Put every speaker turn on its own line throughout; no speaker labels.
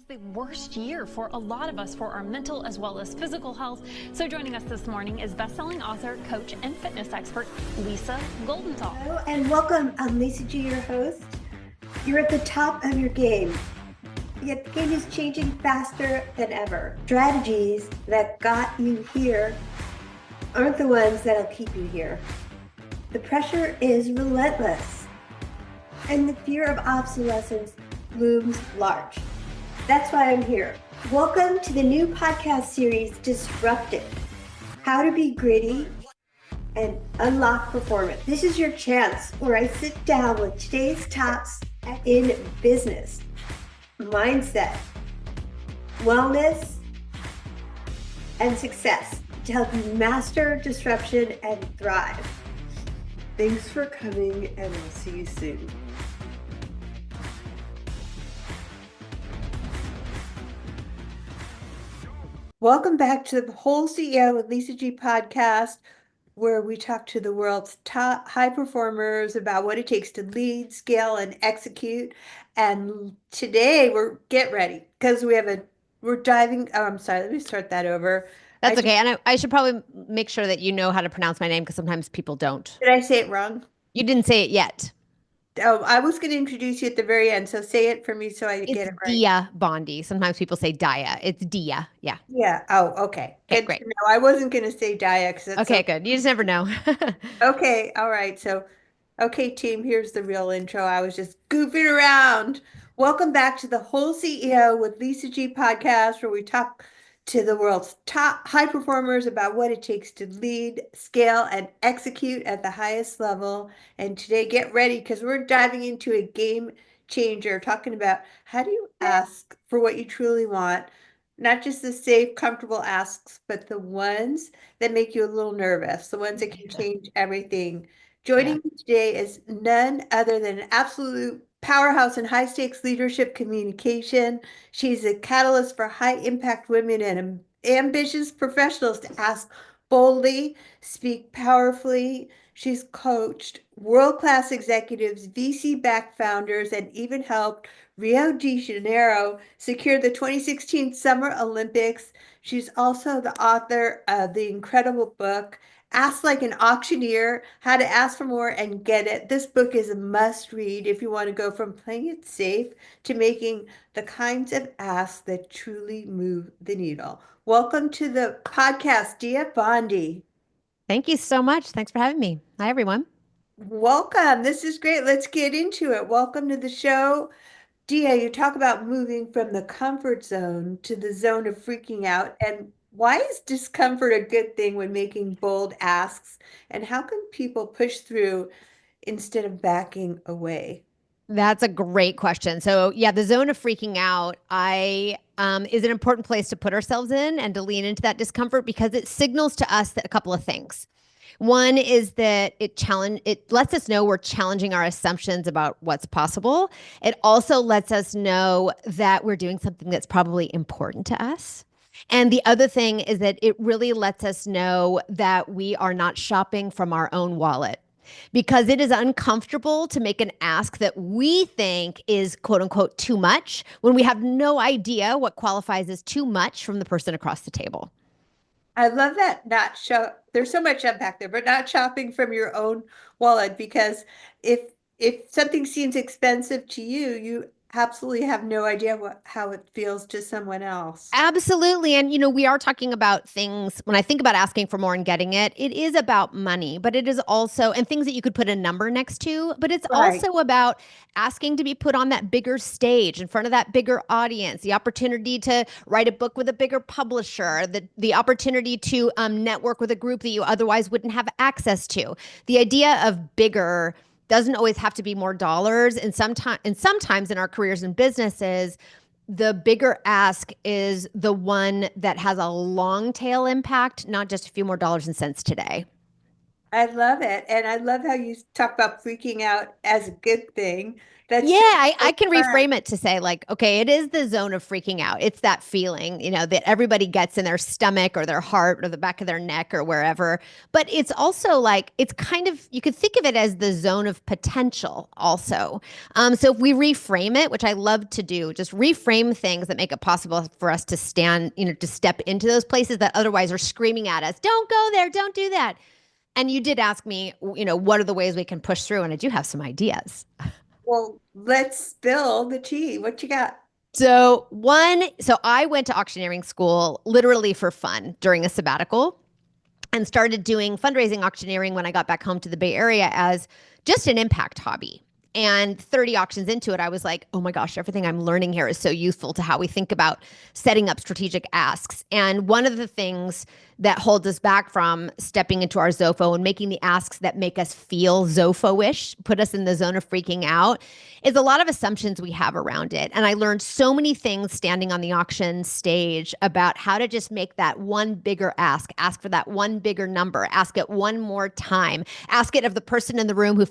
The worst year for a lot of us for our mental as well as physical health. So joining us this morning is best-selling author, coach, and fitness expert, Lisa Goldenthal.
Hello and welcome. I'm Lisa G, your host. You're at the top of your game, yet the game is changing faster than ever. Strategies that got you here aren't the ones that'll keep you here. The pressure is relentless, and the fear of obsolescence looms large. That's why I'm here. Welcome to the new podcast series, Disrupted: How to Be Gritty and Unlock Performance. This is your chance where I sit down with today's tops in business, mindset, wellness, and success to help you master disruption and thrive.
Thanks for coming, and I'll see you soon. Welcome back to the WholeCEO with Lisa G podcast, where we talk to the world's top high performers about what it takes to lead, scale, and execute. And today get ready because we're diving. Oh, I'm sorry. Let me start that over.
That's okay. And I should probably make sure that you know how to pronounce my name because sometimes people don't.
Did I say it wrong?
You didn't say it yet.
Oh, I was going to introduce you at the very end, so say it for me so I get it right.
Dia Bondi. Sometimes people say Dia. It's Dia. Yeah.
Yeah. Oh, okay.
Okay, great.
No, I wasn't going to say Dia because
Okay, good. You just never know.
Okay. All right. So, okay, team, here's the real intro. I was just goofing around. Welcome back to the WholeCEO with Lisa G podcast, where we talk to the world's top high performers about what it takes to lead, scale, and execute at the highest level. And today, get ready because we're diving into a game changer, talking about how do you ask for what you truly want, not just the safe, comfortable asks, but the ones that make you a little nervous, the ones that can change everything. Joining me today is none other than an absolute powerhouse in high stakes leadership communication. She's a catalyst for high impact women and ambitious professionals to ask boldly, speak powerfully. She's coached world-class executives, VC-backed founders, and even helped Rio de Janeiro secure the 2016 Summer Olympics. She's also the author of the incredible book, Ask Like an Auctioneer: How to Ask for More and Get It. This book is a must read if you want to go from playing it safe to making the kinds of asks that truly move the needle. Welcome to the podcast, Dia Bondi.
Thank you so much. Thanks for having me. Hi, everyone.
Welcome. This is great. Let's get into it. Welcome to the show. Dia, you talk about moving from the comfort zone to the zone of freaking out. And why is discomfort a good thing when making bold asks? And how can people push through instead of backing away?
That's a great question. So yeah, the zone of freaking out, is an important place to put ourselves in and to lean into that discomfort because it signals to us that a couple of things. One is that it lets us know we're challenging our assumptions about what's possible. It also lets us know that we're doing something that's probably important to us. And the other thing is that it really lets us know that we are not shopping from our own wallet, because it is uncomfortable to make an ask that we think is quote unquote too much when we have no idea what qualifies as too much from the person across the table.
I love that. There's so much unpack there, but not shopping from your own wallet, because if something seems expensive to you, you absolutely have no idea how it feels to someone else.
Absolutely. And, we are talking about things, when I think about asking for more and getting it, it is about money, but it is also, and things that you could put a number next to, but it's also about asking to be put on that bigger stage in front of that bigger audience, the opportunity to write a book with a bigger publisher, the opportunity to network with a group that you otherwise wouldn't have access to. The idea of bigger doesn't always have to be more dollars. And sometimes in our careers and businesses, the bigger ask is the one that has a long tail impact, not just a few more dollars and cents today.
I love it. And I love how you talk about freaking out as a good thing.
Yeah,
That's just
I
so
can
fun.
reframe it to say, like, okay, it is the zone of freaking out. It's that feeling, that everybody gets in their stomach or their heart or the back of their neck or wherever. But it's also like, it's kind of, you could think of it as the zone of potential also. So if we reframe it, which I love to do, just reframe things that make it possible for us to stand, to step into those places that otherwise are screaming at us, don't go there, don't do that. And you did ask me, what are the ways we can push through? And I do have some ideas.
Well, let's spill the tea. What you got?
So I went to auctioneering school literally for fun during a sabbatical and started doing fundraising auctioneering when I got back home to the Bay Area as just an impact hobby. And 30 auctions into it, I was like, oh my gosh, everything I'm learning here is so useful to how we think about setting up strategic asks. And one of the things that holds us back from stepping into our Zofo and making the asks that make us feel Zofo-ish, put us in the zone of freaking out, is a lot of assumptions we have around it. And I learned so many things standing on the auction stage about how to just make that one bigger ask for that one bigger number, ask it one more time, ask it of the person in the room who I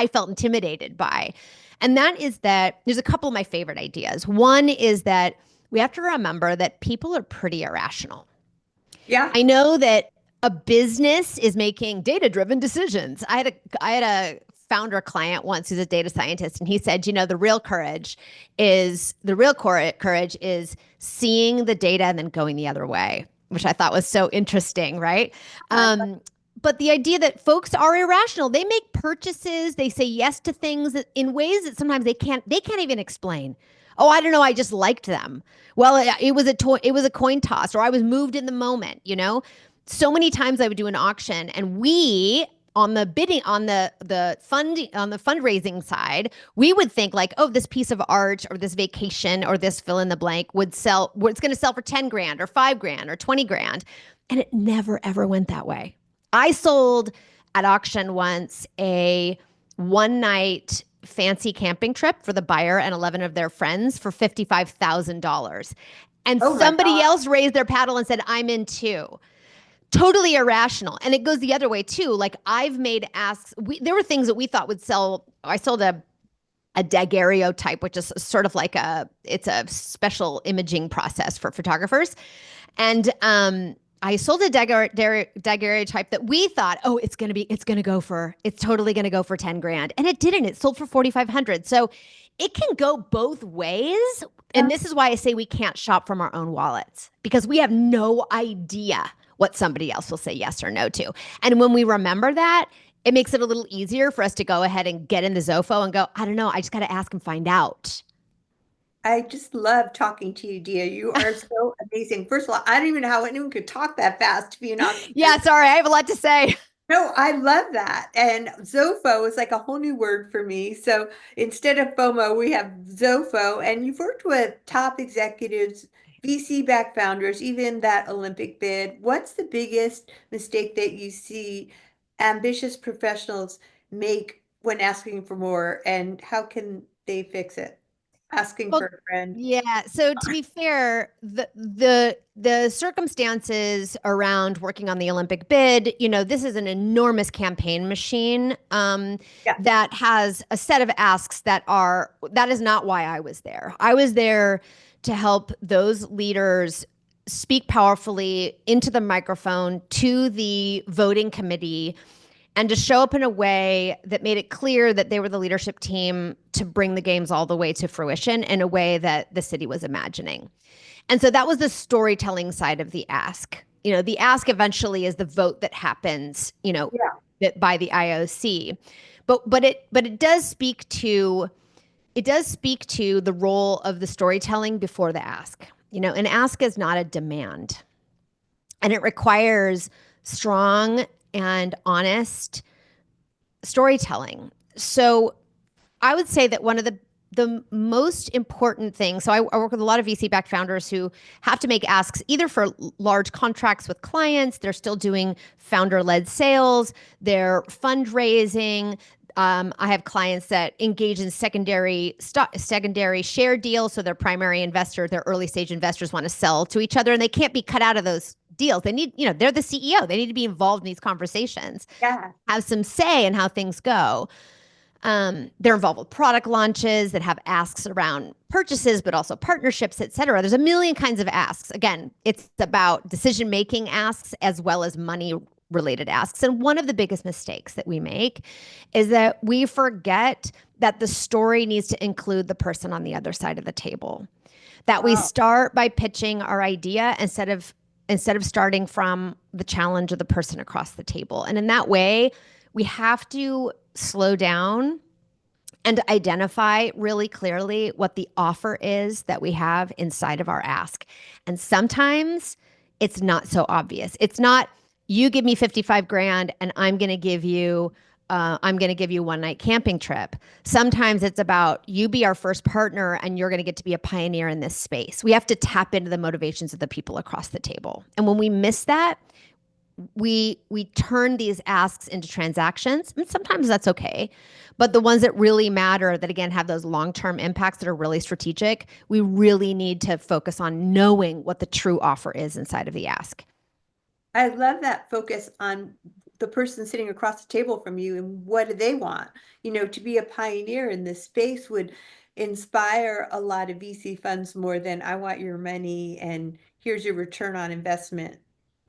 felt intimidated by. And that is that there's a couple of my favorite ideas. One is that we have to remember that people are pretty irrational.
Yeah.
I know that a business is making data-driven decisions. I had a founder client once who's a data scientist, and he said, the real courage is seeing the data and then going the other way, which I thought was so interesting, right? But the idea that folks are irrational, they make purchases, they say yes to things in ways that sometimes they can't even explain. Oh, I don't know, I just liked them. Well, it was a coin toss, or I was moved in the moment, So many times I would do an auction, and we on the bidding on the funding on the fundraising side, we would think like, oh, this piece of art or this vacation or this fill in the blank would sell, it's going to sell for 10 grand or 5 grand or 20 grand. And it never ever went that way. I sold at auction once a one night fancy camping trip for the buyer and 11 of their friends for $55,000. And somebody else raised their paddle and said, I'm in too. Totally irrational. And it goes the other way too. Like I've made asks. There were things that we thought would sell. I sold a daguerreotype, which is sort of like it's a special imaging process for photographers. And I sold a daguerreotype that we thought, oh, it's totally going to go for 10 grand. And it didn't. It sold for 4,500. So it can go both ways. And this is why I say we can't shop from our own wallets, because we have no idea what somebody else will say yes or no to. And when we remember that, it makes it a little easier for us to go ahead and get in the Zofo and go, I don't know, I just got to ask and find out.
I just love talking to you, Dia. You are so amazing. First of all, I don't even know how anyone could talk that fast to be an auctioneer.
Yeah, sorry, I have a lot to say.
No, I love that. And Zofo is like a whole new word for me. So instead of FOMO, we have Zofo. And you've worked with top executives, VC-backed founders, even that Olympic bid. What's the biggest mistake that you see ambitious professionals make when asking for more, and how can they fix it? Asking for a friend.
Yeah. So to be fair, the circumstances around working on the Olympic bid, this is an enormous campaign machine that has a set of asks that is not why I was there. I was there to help those leaders speak powerfully into the microphone to the voting committee and to show up in a way that made it clear that they were the leadership team to bring the games all the way to fruition in a way that the city was imagining. And so that was the storytelling side of the ask. The ask eventually is the vote that happens, by the IOC. But it does speak to the role of the storytelling before the ask. An ask is not a demand. And it requires strong and honest storytelling. So I would say that one of the most important things, so I work with a lot of VC-backed founders who have to make asks either for large contracts with clients, they're still doing founder-led sales, they're fundraising. I have clients that engage in secondary share deals. So their primary investor, their early stage investors want to sell to each other, and they can't be cut out of those deals. They need, they're the CEO. They need to be involved in these conversations,
Yeah.
have some say in how things go. They're involved with product launches that have asks around purchases, but also partnerships, et cetera. There's a million kinds of asks. Again, it's about decision-making asks as well as money-related asks. And one of the biggest mistakes that we make is that we forget that the story needs to include the person on the other side of the table. That we start by pitching our idea instead of starting from the challenge of the person across the table. And in that way, we have to slow down and identify really clearly what the offer is that we have inside of our ask. And sometimes it's not so obvious. It's not, you give me 55 grand and I'm going to give you one night camping trip. Sometimes it's about, you be our first partner and you're going to get to be a pioneer in this space. We have to tap into the motivations of the people across the table. And when we miss that, we turn these asks into transactions, and sometimes that's okay. But the ones that really matter, that again have those long-term impacts that are really strategic, we really need to focus on knowing what the true offer is inside of the ask.
I love that focus on the person sitting across the table from you and what do they want. To be a pioneer in this space would inspire a lot of VC funds more than I want your money and here's your return on investment.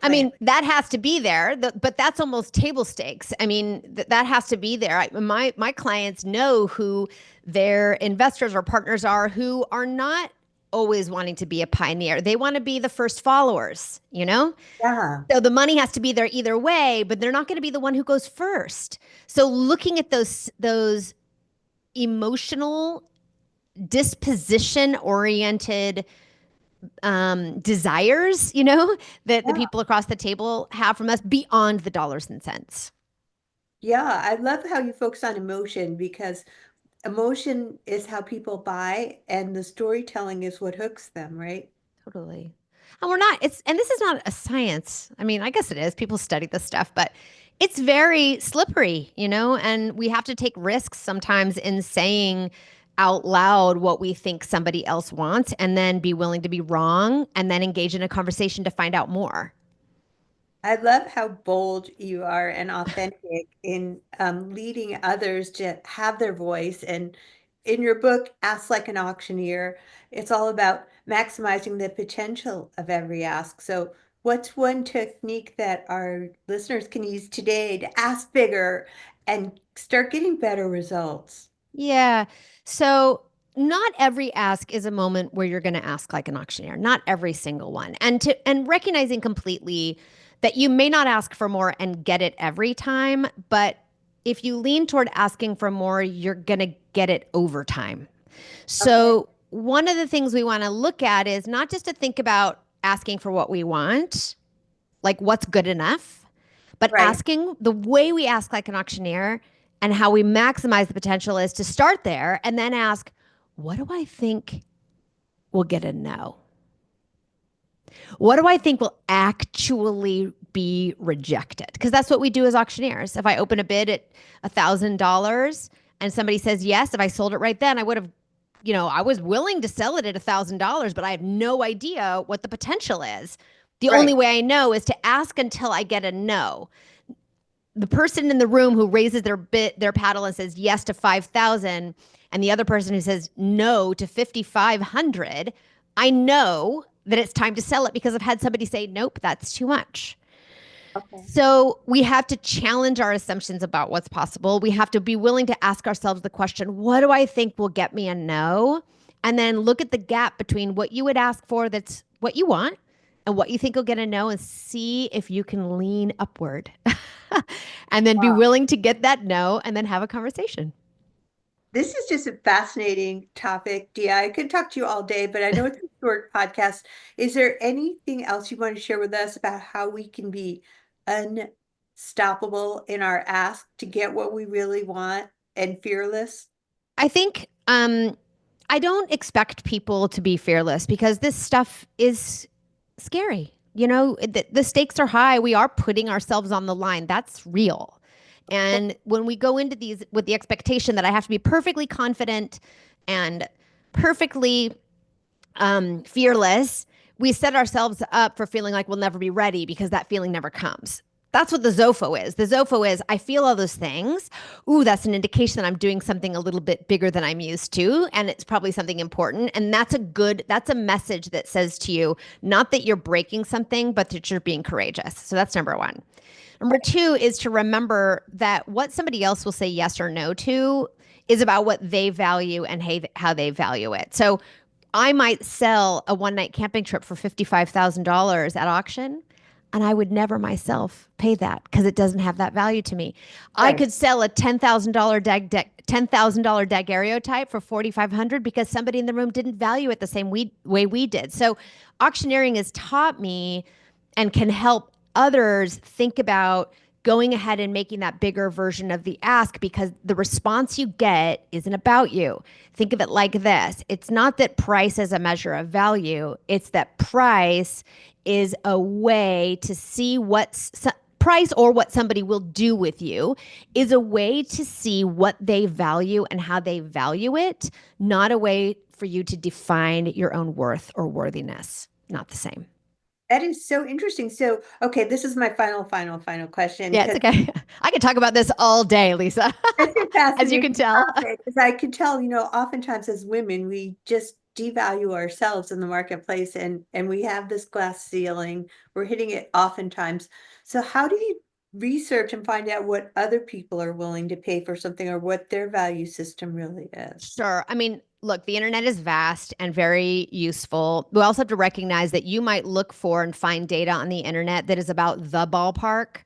I mean, that has to be there, but that's almost table stakes. I mean, that has to be there. My clients know who their investors or partners are, who are not always wanting to be a pioneer. They want to be the first followers,
Yeah.
So the money has to be there either way, but they're not going to be the one who goes first. So looking at those emotional, disposition-oriented desires, that the people across the table have from us beyond the dollars and cents.
Yeah, I love how you focus on emotion because emotion is how people buy and the storytelling is what hooks them, right?
Totally. And this is not a science. I mean, I guess it is. People study this stuff, but it's very slippery, and we have to take risks sometimes in saying out loud what we think somebody else wants and then be willing to be wrong and then engage in a conversation to find out more.
I love how bold you are and authentic in leading others to have their voice. And in your book, Ask Like an Auctioneer, it's all about maximizing the potential of every ask. So what's one technique that our listeners can use today to ask bigger and start getting better results?
Yeah. So not every ask is a moment where you're going to ask like an auctioneer, not every single one. And recognizing completely that you may not ask for more and get it every time, but if you lean toward asking for more, you're going to get it over time. So one of the things we want to look at is not just to think about asking for what we want, like what's good enough, but asking the way we ask like an auctioneer and how we maximize the potential is to start there and then ask, what do I think will get a no? What do I think will actually be rejected? Because that's what we do as auctioneers. If I open a bid at $1,000 and somebody says yes, if I sold it right then, I would have, I was willing to sell it at $1,000, but I have no idea what the potential is. The only way I know is to ask until I get a no. The person in the room who raises their paddle and says yes to 5,000, and the other person who says no to 5,500, I know that it's time to sell it because I've had somebody say, nope, that's too much. So we have to challenge our assumptions about what's possible. We have to be willing to ask ourselves the question, what do I think will get me a no? And then look at the gap between what you would ask for that's what you want and what you think will get a no, and see if you can lean upward and then be willing to get that no and then have a conversation.
This is just a fascinating topic, Dia. I could talk to you all day, but I know it's a short podcast. Is there anything else you want to share with us about how we can be unstoppable in our ask to get what we really want and fearless?
I think I don't expect people to be fearless because this stuff is scary. The stakes are high. We are putting ourselves on the line. That's real. And when we go into these with the expectation that I have to be perfectly confident and perfectly fearless, we set ourselves up for feeling like we'll never be ready because that feeling never comes. That's what the ZOFO is. The ZOFO is I feel all those things. Ooh, that's an indication that I'm doing something a little bit bigger than I'm used to. And it's probably something important. And that's a message that says to you, not that you're breaking something, but that you're being courageous. So that's number one. Number two is to remember that what somebody else will say yes or no to is about what they value and how they value it. So I might sell a one night camping trip for $55,000 at auction, and I would never myself pay that because it doesn't have that value to me. I
Right.
could sell a $10,000 daguerreotype for $4,500 because somebody in the room didn't value it the same way we did. So auctioneering has taught me and can help others think about going ahead and making that bigger version of the ask, because the response you get isn't about you. Think of it like this. It's not that price is a measure of value. It's that price is a way to see price, or what somebody will do with you, is a way to see what they value and how they value it, not a way for you to define your own worth or worthiness. Not the same.
That is so interesting. So, okay, this is my final question.
Yeah, it's okay. I could talk about this all day, Lisa,
It's a
as you can
fascinating
tell.
topic, because I can tell, oftentimes as women, we just devalue ourselves in the marketplace, and we have this glass ceiling. We're hitting it oftentimes. So how do you research and find out what other people are willing to pay for something, or what their value system really is?
Sure. I mean, look, the internet is vast and very useful. We also have to recognize that you might look for and find data on the internet that is about the ballpark,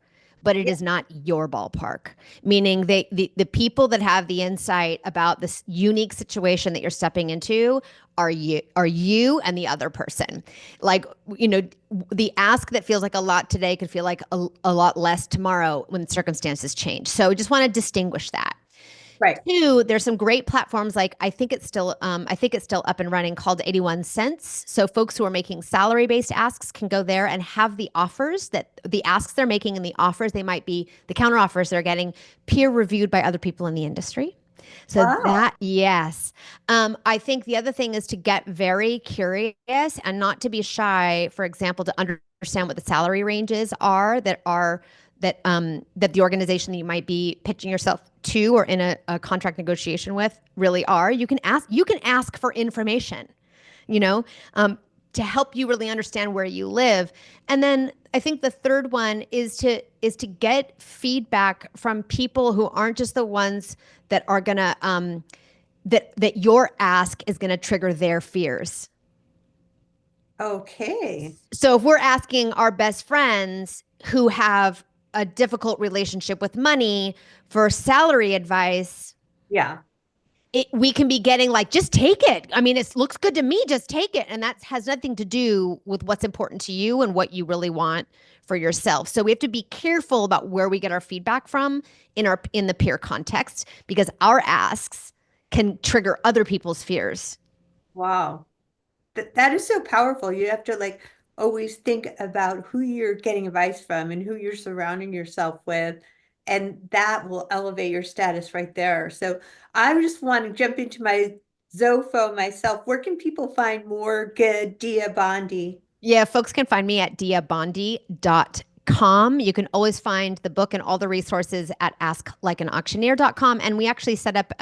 but it is not your ballpark. Meaning the people that have the insight about this unique situation that you're stepping into are you and the other person. Like, the ask that feels like a lot today could feel like a lot less tomorrow when circumstances change. So just want to distinguish that.
Right.
Two, there's some great platforms, like I think it's still up and running, called 81 Cents. So folks who are making salary-based asks can go there and have the offers, that the asks they're making and the offers they might be, the counter offers they're getting, peer reviewed by other people in the industry. So
Wow.
yes. I think the other thing is to get very curious and not to be shy, for example, to understand what the salary ranges are that the organization that you might be pitching yourself to or in a contract negotiation with really are. You can ask for information, to help you really understand where you live. And then I think the third one is to get feedback from people who aren't just the ones that are gonna that your ask is gonna trigger their fears.
Okay.
So if we're asking our best friends who have a difficult relationship with money for salary advice,
Yeah.
we can be getting like, just take it. I mean, it looks good to me, just take it. And that has nothing to do with what's important to you and what you really want for yourself. So we have to be careful about where we get our feedback from in the peer context, because our asks can trigger other people's fears.
Wow. That is so powerful. You have to always think about who you're getting advice from and who you're surrounding yourself with, and that will elevate your status right there. So I just want to jump into my Zofo myself. Where can people find more good Dia Bondi?
Yeah, folks can find me at diabondi.com. You can always find the book and all the resources at asklikeanauctioneer.com. And we actually set up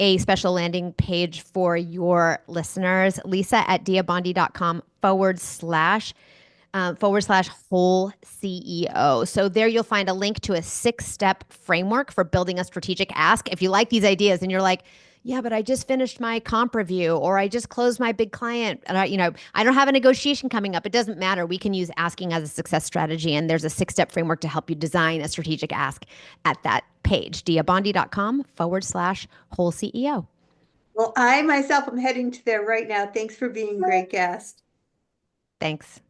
a special landing page for your listeners, Lisa, at diabondi.com // whole CEO. So there you'll find a link to a 6-step framework for building a strategic ask. If you like these ideas and you're like, yeah, but I just finished my comp review, or I just closed my big client, and I don't have a negotiation coming up. It doesn't matter. We can use asking as a success strategy. And there's a 6-step framework to help you design a strategic ask at that page, diabondi.com / whole CEO.
Well, I myself am heading to there right now. Thanks for being a great guest.
Thanks.